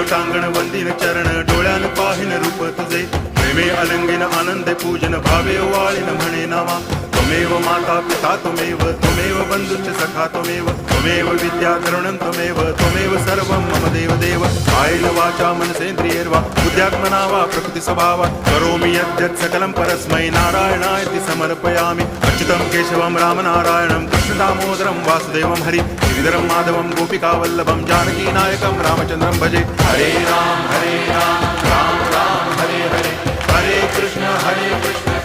कांगण वंदिन चरण डोळ्यान पाहिन रूप तुझे प्रेमे अलंगिन आनंद पूजन भावे वाळीन म्हणे नामा त्वमेव माता पिता त्वमेव बंधुश्च सखा त्वमेव विद्या द्रवणं त्वमेव सर्वं मम देव कायेन वाचा मनसेन्द्रियैर्वा बुद्ध्यात्मना वा प्रकृति स्वभावात् करोमि यद्यत् सकलं परस्मै नारायणायति समर्पयामि अच्युतं केशवं रामनारायणं कृष्णदामोदरं वासुदेवं हरि गिरिधरं माधवं गोपिकावल्लभं जानकीनायकं रामचन्द्रं भजे हरे राम राम राम हरे हरे हरे कृष्ण